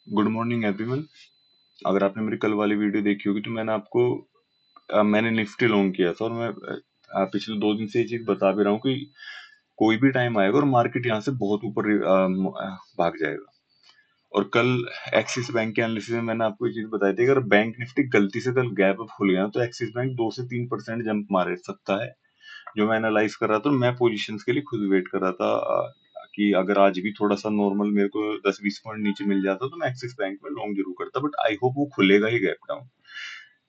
Good morning everyone. अगर आपने मेरी कल वाली वीडियो देखी होगी तो मैंने निफ्टी लॉन्ग किया था और मैं पिछले 2 दिन से ये चीज बता भी रहा हूँ कि कोई भी टाइम आएगा और मार्केट यहाँ से बहुत ऊपर भाग जाएगा। और कल एक्सिस बैंक के एनालिसिस में मैंने आपको ये चीज बताई थी, अगर बैंक निफ्टी गलती से कल गैप अप खुल गया तो एक्सिस बैंक 2 से 3% जंप मार सकता है। जो मैं एनालाइज कर रहा था, मैं पोजीशंस के लिए खुद वेट कर रहा था कि अगर आज भी थोड़ा सा नॉर्मल मेरे को 10-20 पॉइंट नीचे मिल जाता तो मैं एक्सिस बैंक में लॉन्ग जरूर करता, बट आई होप वो खुलेगा ही गैप डाउन।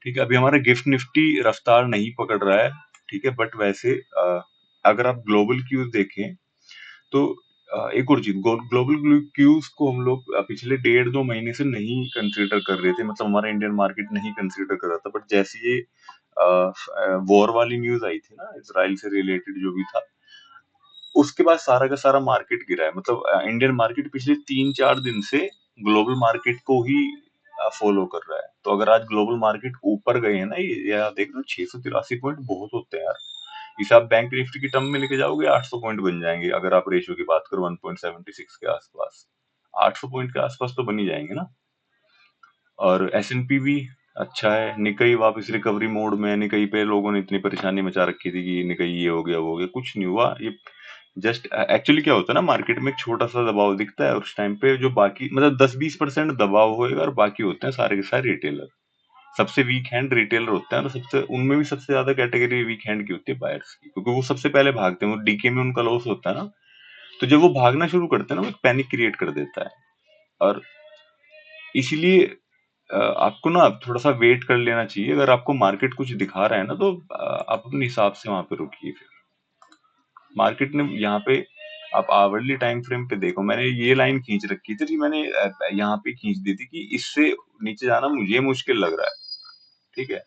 ठीक है, अभी हमारा गिफ्ट निफ्टी रफ्तार नहीं पकड़ रहा है। ठीक है, बट वैसे अगर आप ग्लोबल क्यूज देखें तो एक और चीज, ग्लोबल क्यूज को हम लोग पिछले 1.5-2 महीने से नहीं कंसीडर कर रहे थे, मतलब हमारा इंडियन मार्केट नहीं कंसीडर कर रहा था, बट जैसे ये वॉर वाली न्यूज आई थी ना, इसराइल से रिलेटेड जो भी था, उसके बाद सारा का सारा मार्केट गिरा है। मतलब इंडियन मार्केट पिछले 3-4 दिन से ग्लोबल मार्केट को ही फॉलो कर रहा है। तो अगर आज ग्लोबल मार्केट ऊपर गए हैं ना, ये यार देख लो, 683 पॉइंट बहुत होते हैं यार। इसे आप बैंक निफ्टी की टर्म में लेके जाओगे 800 पॉइंट बन जाएंगे, अगर आप रेशियो की बात करो 1.76 के आसपास। 800 पॉइंट के आसपास तो बन ही जाएंगे ना। और एस&पी भी अच्छा है। निकई वापस रिकवरी मोड में है। निकई पे लोगों ने इतनी परेशानी मचा रखी थी कि निकई ये हो गया वो हो गया, कुछ नहीं हुआ। ये जस्ट एक्चुअली क्या होता है ना, मार्केट में एक छोटा सा दबाव दिखता है और उस टाइम पे जो बाकी मतलब 10-20% दबाव होएगा और बाकी होते हैं सारे के सारे रिटेलर। सबसे वीक हैंड रिटेलर होता है, और सबसे उनमें भी सबसे ज्यादा कैटेगरी वीक हैंड की होती है बायर्स की, क्योंकि वो सबसे पहले भागते हैं। वो डीके में उनका लॉस होता है ना, तो जब वो भागना शुरू करते हैं ना, वो एक पैनिक क्रिएट कर देता है। और इसीलिए आपको ना थोड़ा सा वेट कर लेना चाहिए। अगर आपको मार्केट कुछ दिखा रहा है ना, तो आप अपने हिसाब से वहां पे रुकिए। फिर मार्केट ने यहाँ पे, आप आवरली टाइम फ्रेम पे देखो, मैंने ये लाइन खींच रखी थी, मैंने यहाँ पे खींच दी थी कि इससे नीचे जाना मुझे मुश्किल लग रहा है। ठीक है,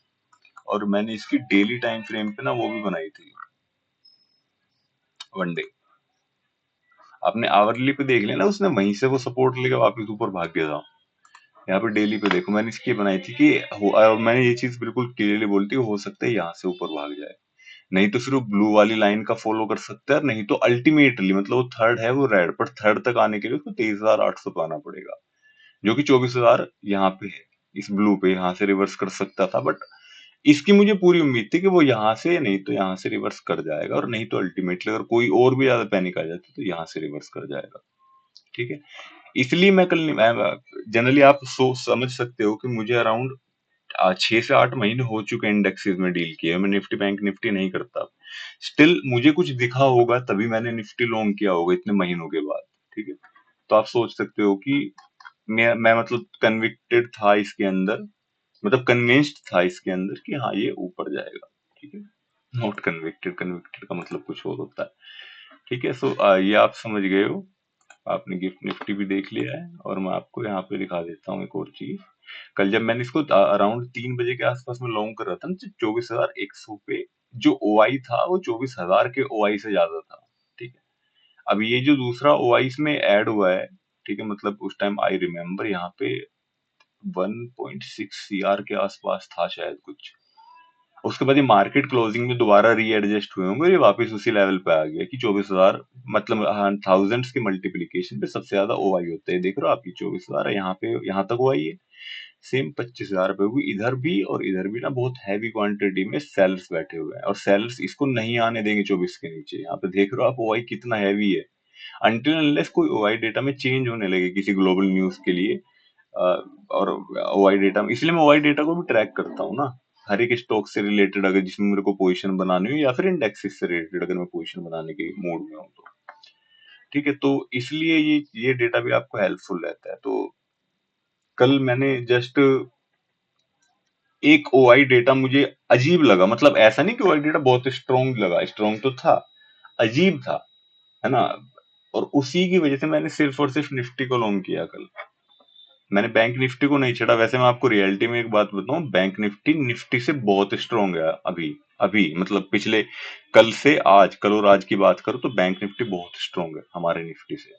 और मैंने इसकी डेली टाइम फ्रेम पे ना वो भी बनाई थी, वनडे। आपने आवरली पे देख लिया ना, उसने वहीं से वो सपोर्ट लेकर वापस ऊपर भाग गया था। यहाँ पे डेली पे देखो, मैंने इसकी बनाई थी कि मैंने ये चीज बिल्कुल क्लियरली बोलती है, हो सकता है यहाँ से ऊपर भाग जाए। नहीं तो फिर वो ब्लू वाली लाइन का फॉलो कर सकता है, नहीं तो अल्टीमेटली मतलब वो थर्ड है, वो रेड, पर थर्ड तक आने के लिए उसको 23,800 पे आना पड़ेगा, जो कि 24,000 यहाँ पे है। इस ब्लू पे यहाँ से रिवर्स कर सकता था, बट इसकी मुझे पूरी उम्मीद थी कि वो यहाँ से, नहीं तो यहाँ से रिवर्स कर जाएगा, और नहीं तो अल्टीमेटली अगर कोई और भी ज्यादा पैनिक आ जाती तो यहाँ से रिवर्स कर जाएगा। ठीक है, इसलिए मैं कल जनरली आप समझ सकते हो कि मुझे अराउंड 6 से 8 महीने हो चुके हैं इंडेक्सेस में डील किए। मैं निफ्टी बैंक निफ्टी नहीं करता, स्टिल मुझे कुछ दिखा होगा तभी मैंने निफ्टी लॉन्ग किया होगा इतने महीनों के बाद। ठीक है, तो आप सोच सकते हो कि मैं मतलब कन्विक्टेड था इसके अंदर, मतलब कन्विंस्ड था इसके अंदर कि हाँ ये ऊपर जाएगा। ठीक है, नॉट कन्विक्टेड, कन्विक्टेड का मतलब कुछ और होता है। ठीक है, सो ये आप समझ गए हो। आपने गिफ्ट निफ्टी भी देख लिया है, और मैं आपको यहाँ पे दिखा देता हूँ एक और चीज। कल जब मैंने इसको अराउंड 3 बजे के आसपास में लॉन्ग कर रहा था ना, 24,100 पे जो ओआई था वो 24,000 के ओआई से ज्यादा था। ठीक है, अब ये जो दूसरा ओआई इसमें ऐड हुआ है, ठीक है, मतलब उस टाइम आई रिमेम्बर यहाँ पे 1.6 सीआर के आसपास था शायद कुछ। उसके बाद ये मार्केट क्लोजिंग में दोबारा रीएडजस्ट हुए होंगे, ये वापस उसी लेवल पे आ गया कि 24,000, मतलब थाउजेंड्स के मल्टीप्लीकेशन पे सबसे ज्यादा ओआई होते हैं। देख रहे हो आप, ये 24,000 है, यहाँ पे यहाँ तक ओआई है। सेम 25,000 पे हुई इधर भी, और इधर भी ना बहुत हैवी क्वांटिटी में सेलर्स बैठे हुए हैं, और सेलर्स इसको नहीं आने देंगे 24 के नीचे। यहाँ पे देख रहे हो आप ओआई कितना हैवी है। अनटिल अनलेस कोई ओआई डेटा में चेंज होने लगे किसी ग्लोबल न्यूज के लिए, और ओआई डेटा, इसलिए मैं ओआई डेटा को भी ट्रैक करता हूँ ना, हर एक स्टॉक से रिलेटेड, अगर जिसमें मेरे को पोजीशन बनानी हो, या फिर इंडेक्सेस से रिलेटेड अगर मैं पोजीशन बनाने के मूड में हूँ तो। ठीक है, तो इसलिए ये डेटा भी आपको हेल्पफुल रहता है। तो कल मैंने जस्ट एक ओआई डेटा मुझे अजीब लगा, मतलब ऐसा नहीं कि ओआई डेटा बहुत स्ट्रॉन्ग लगा, स्ट्रॉन्ग तो था, अजीब था, है ना। और उसी की वजह से मैंने सिर्फ और सिर्फ निफ्टी को लॉन्ग किया कल। मैंने बैंक निफ्टी को नहीं छेड़ा। वैसे मैं आपको रियलिटी में एक बात बताऊं, बैंक निफ्टी निफ्टी से बहुत स्ट्रॉन्ग है अभी। अभी मतलब पिछले कल से आज, कल और आज की बात करो तो बैंक निफ्टी बहुत स्ट्रॉन्ग है हमारे निफ्टी से।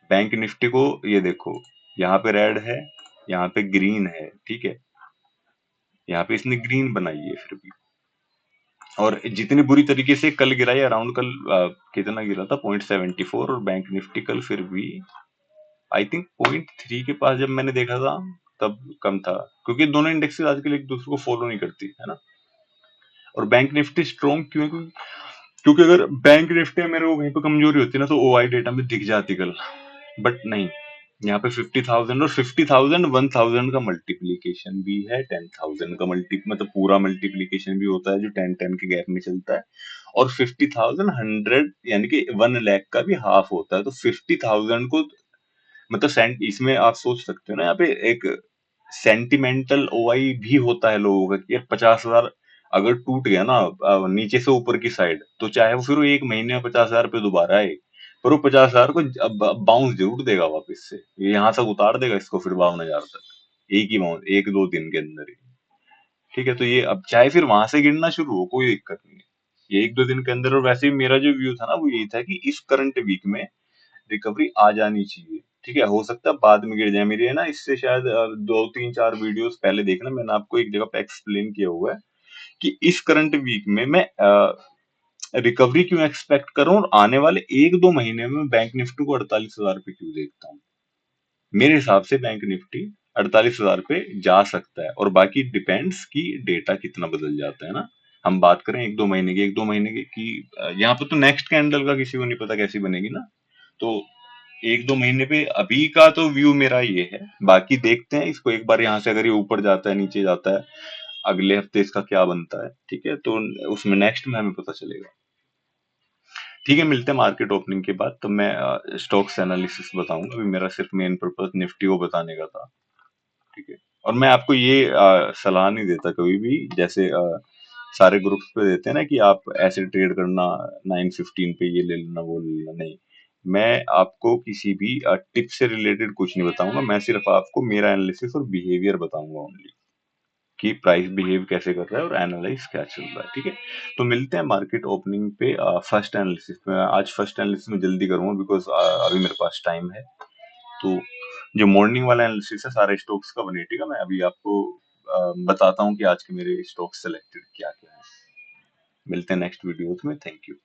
बैंक निफ्टी को ये देखो, यहाँ पे रेड है, यहाँ पे ग्रीन है। ठीक है, यहाँ पे इसने ग्रीन बनाई है फिर भी, और जितनी बुरी तरीके से कल गिरा है, अराउंड कल कितना गिरा था, 0.74, और बैंक निफ्टी कल फिर भी आई थिंक 0.3 के पास जब मैंने देखा था तब कम था, क्योंकि दोनों इंडेक्सेस आजकल एक दूसरे को फॉलो नहीं करती है ना। और बैंक निफ्टी स्ट्रॉन्ग क्यों है? क्योंकि अगर बैंक निफ्टी में मेरे को कहीं पे कमजोरी होती है ना तो ओआई डेटा में दिख जाती कल, बट नहीं, यहाँ पे 50,000 और 50,000 1000 का मल्टीप्लीकेशन भी है, 10,000 का मल्टी मतलब पूरा मल्टीप्लीकेशन भी होता है जो 10-10 के गैप में चलता है, और 50,000 100 यानी कि 1 लाख का भी हाफ होता है। तो 50,000 को मतलब सेंट इसमें आप सोच सकते हो ना, यहाँ पे एक सेंटिमेंटल ओआई भी होता है लोगों का कि यार 50,000 अगर टूट गया ना नीचे से ऊपर की साइड, तो चाहे वो फिर वो एक महीने में 50,000 पे दोबारा आए, पर वो 50,000 को बाउंस जरूर देगा वापस से, ये यहाँ तक उतार देगा इसको फिर 52,000 तक, एक ही बाउंस, एक दो दिन के अंदर ही। ठीक है, तो ये अब चाहे फिर वहां से गिरना शुरू हो, कोई दिक्कत नहीं है, ये एक दो दिन के अंदर। और वैसे भी मेरा जो व्यू था ना वो यही था कि इस करंट वीक में रिकवरी आ जानी चाहिए। ठीक है, हो सकता है बाद में गिर जाए, मेरी है ना इससे शायद 2 3 4 वीडियोस पहले देखना, मैंने आपको एक जगह पे एक्सप्लेन किया हुआ है कि इस करंट वीक में मैं रिकवरी क्यों एक्सपेक्ट करूं, और आने वाले एक दो महीने में बैंक निफ्टी को 48,000 पे क्यों देखता हूँ। मेरे हिसाब से बैंक निफ्टी 48,000 पे जा सकता है, और बाकी डिपेंड्स कि डेटा कितना बदल जाता है ना। हम बात करें एक दो महीने की यहाँ पे तो नेक्स्ट कैंडल का किसी को नहीं पता कैसी बनेगी ना, तो एक दो महीने पे अभी का तो व्यू मेरा ये है। बाकी देखते हैं इसको एक बार, यहाँ से अगर ये ऊपर जाता है नीचे जाता है, अगले हफ्ते इसका क्या बनता है। ठीक है, तो उसमें नेक्स्ट में हमें पता चलेगा। ठीक है, मिलते हैं मार्केट ओपनिंग के बाद, तो मैं स्टॉक्स एनालिसिस बताऊंगा, अभी मेरा सिर्फ मेन पर्पस निफ्टी को बताने का था। ठीक है, और मैं आपको ये सलाह नहीं देता कभी भी, जैसे सारे ग्रुप्स पे देते हैं ना कि आप ऐसे ट्रेड करना, 9:15 पे ये ले लेना वो ले लेना, नहीं। मैं आपको किसी भी टिप से रिलेटेड कुछ नहीं बताऊंगा, मैं सिर्फ आपको मेरा एनालिसिस और बिहेवियर बताऊंगा ओनली, कि प्राइस बिहेव कैसे कर रहा है और एनालाइज क्या चल रहा है। ठीक है, तो मिलते हैं मार्केट ओपनिंग पे फर्स्ट एनालिसिस में। आज फर्स्ट एनालिसिस में जल्दी करूंगा बिकॉज अभी मेरे पास टाइम है। तो जो मॉर्निंग वाला एनालिसिस है सारे स्टॉक्स का 180 का, मैं अभी आपको बताता हूँ कि आज के मेरे स्टॉक्स सेलेक्टेड क्या क्या है। मिलते हैं नेक्स्ट वीडियोस में, थैंक यू।